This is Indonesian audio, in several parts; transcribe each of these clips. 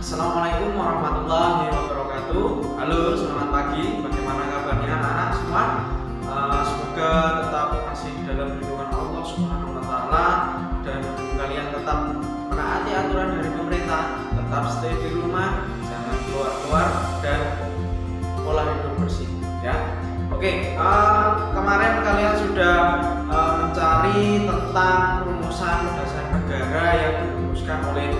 Assalamualaikum warahmatullahi wabarakatuh. Halo, selamat pagi. Bagaimana kabarnya anak-anak semua? Semoga tetap masih dalam lindungan Allah Subhanahu wa Ta'ala, dan kalian tetap menaati aturan dari pemerintah, tetap stay di rumah, jangan keluar-keluar, dan pola hidup bersih, ya. Oke, kemarin kalian sudah mencari tentang rumusan dasar negara yang dirumuskan oleh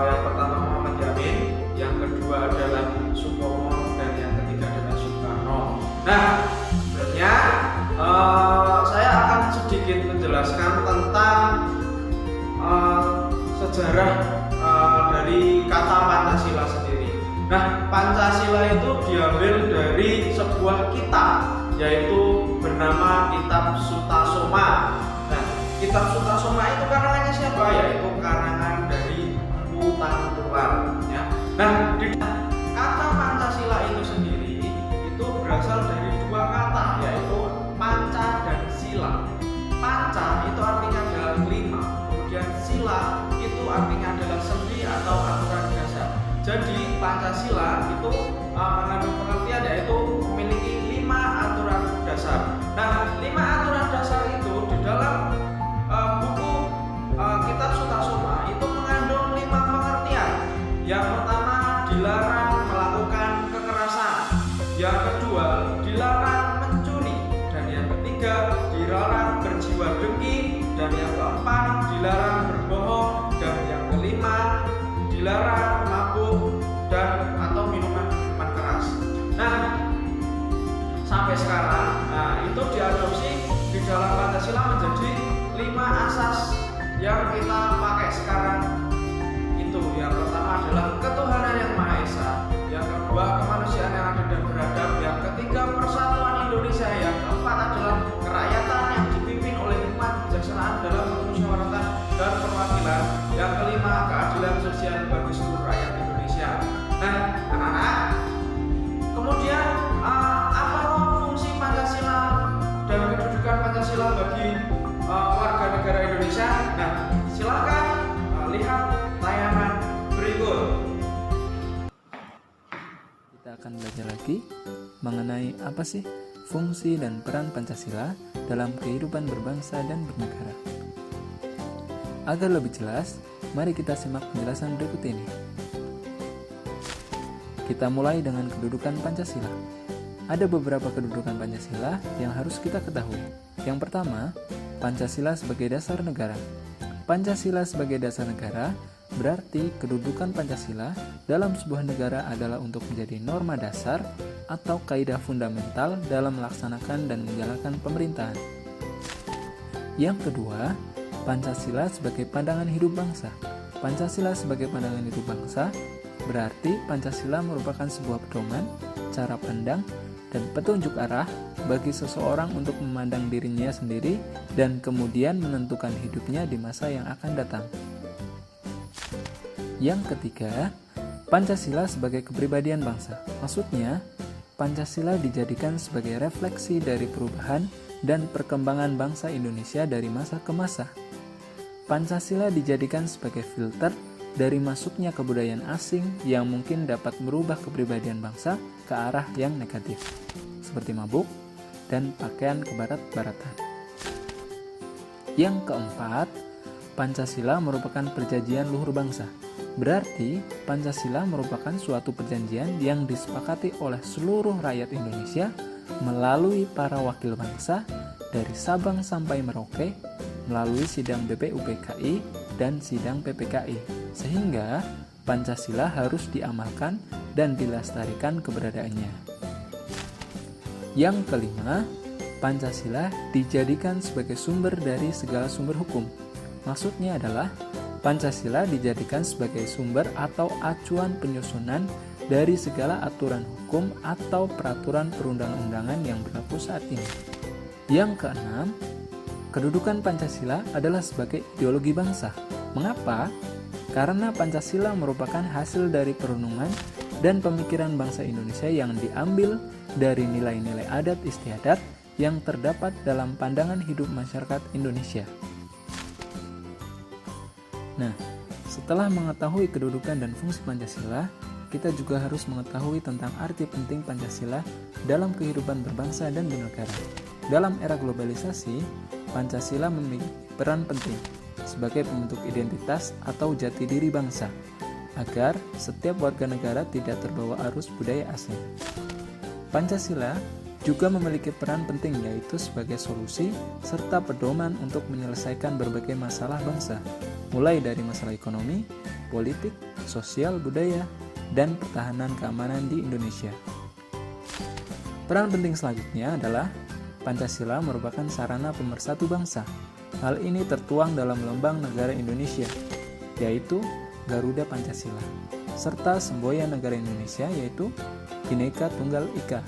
yang pertama Muhammad Yamin, yang kedua adalah Supomo, dan yang ketiga adalah Soekarno. Nah, sebenarnya saya akan sedikit menjelaskan tentang sejarah dari kata Pancasila sendiri. Nah, Pancasila itu diambil dari sebuah kitab, yaitu bernama Kitab Sutasoma. Nah, Kitab Sutasoma itu karangannya siapa? Yaitu karangan dari Tangkuban, ya. Nah, kata Pancasila itu sendiri itu berasal dari dua kata, yaitu panca dan sila. Panca itu artinya adalah 5, kemudian sila itu artinya adalah sendi atau aturan dasar. Jadi Pancasila itu mengandung pengertian yaitu memiliki 5 aturan dasar. Nah, 5 aturan dasar itu di dalam buku Kitab Sutasoma itu mengandung 5 pengertian. Yang pertama, dilarang melakukan kekerasan. Yang kedua, dilarang mencuri. Dan yang ketiga, dilarang berjiwa dengki. Dan yang keempat, dilarang berbohong. Dan yang kelima, dilarang mabuk dan atau minuman keras. Nah, sampai sekarang itu diadopsi di dalam Pancasila menjadi 5 asas yang kita pakai sekarang. Itu yang pertama adalah ketuhanan yang Maha Esa, yang kedua kemanusiaan yang adil dan beradab, yang ketiga persatuan Indonesia, yang keempat adalah kerakyatan yang dipimpin oleh hikmat kebijaksanaan dalam permusyawaratan dan perwakilan, yang kelima keadilan sosial bagi seluruh rakyat Indonesia. Nah, anak-anak, kemudian apa fungsi Pancasila dan kedudukan Pancasila bagi warga negara Indonesia? Nah, silakan lihat tayangan berikut. Kita akan belajar lagi mengenai apa sih fungsi dan peran Pancasila dalam kehidupan berbangsa dan bernegara. Agar lebih jelas, mari kita simak penjelasan berikut ini. Kita mulai dengan kedudukan Pancasila. Ada beberapa kedudukan Pancasila yang harus kita ketahui. Yang pertama, Pancasila sebagai dasar negara. Pancasila sebagai dasar negara berarti kedudukan Pancasila dalam sebuah negara adalah untuk menjadi norma dasar atau kaidah fundamental dalam melaksanakan dan menjalankan pemerintahan. Yang kedua, Pancasila sebagai pandangan hidup bangsa. Pancasila sebagai pandangan hidup bangsa berarti Pancasila merupakan sebuah pedoman, cara pandang, dan petunjuk arah bagi seseorang untuk memandang dirinya sendiri dan kemudian menentukan hidupnya di masa yang akan datang. Yang ketiga, Pancasila sebagai kepribadian bangsa. Maksudnya, Pancasila dijadikan sebagai refleksi dari perubahan dan perkembangan bangsa Indonesia dari masa ke masa. Pancasila dijadikan sebagai filter dari masuknya kebudayaan asing yang mungkin dapat merubah kepribadian bangsa ke arah yang negatif, seperti mabuk dan pakaian kebarat-baratan. Yang keempat, Pancasila merupakan perjanjian luhur bangsa. Berarti, Pancasila merupakan suatu perjanjian yang disepakati oleh seluruh rakyat Indonesia melalui para wakil bangsa dari Sabang sampai Merauke, melalui sidang BPUPKI dan sidang PPKI, sehingga Pancasila harus diamalkan dan dilestarikan keberadaannya. Yang kelima, Pancasila dijadikan sebagai sumber dari segala sumber hukum. Maksudnya adalah Pancasila dijadikan sebagai sumber atau acuan penyusunan dari segala aturan hukum atau peraturan perundang-undangan yang berlaku saat ini. Yang keenam, kedudukan Pancasila adalah sebagai ideologi bangsa. Mengapa? Karena Pancasila merupakan hasil dari perenungan dan pemikiran bangsa Indonesia yang diambil dari nilai-nilai adat istiadat yang terdapat dalam pandangan hidup masyarakat Indonesia. Nah, setelah mengetahui kedudukan dan fungsi Pancasila, kita juga harus mengetahui tentang arti penting Pancasila dalam kehidupan berbangsa dan bernegara. Dalam era globalisasi, Pancasila memiliki peran penting sebagai pembentuk identitas atau jati diri bangsa, agar setiap warga negara tidak terbawa arus budaya asing. Pancasila juga memiliki peran penting, yaitu sebagai solusi serta pedoman untuk menyelesaikan berbagai masalah bangsa, mulai dari masalah ekonomi, politik, sosial, budaya, dan pertahanan keamanan di Indonesia. Peran penting selanjutnya adalah Pancasila merupakan sarana pemersatu bangsa. Hal ini tertuang dalam Lambang Negara Indonesia, yaitu Garuda Pancasila, serta semboyan negara Indonesia, yaitu Bhinneka Tunggal Ika.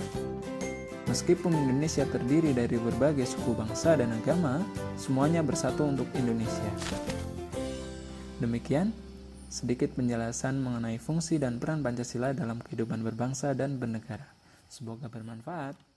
Meskipun Indonesia terdiri dari berbagai suku bangsa dan agama, semuanya bersatu untuk Indonesia. Demikian sedikit penjelasan mengenai fungsi dan peran Pancasila dalam kehidupan berbangsa dan bernegara. Semoga bermanfaat.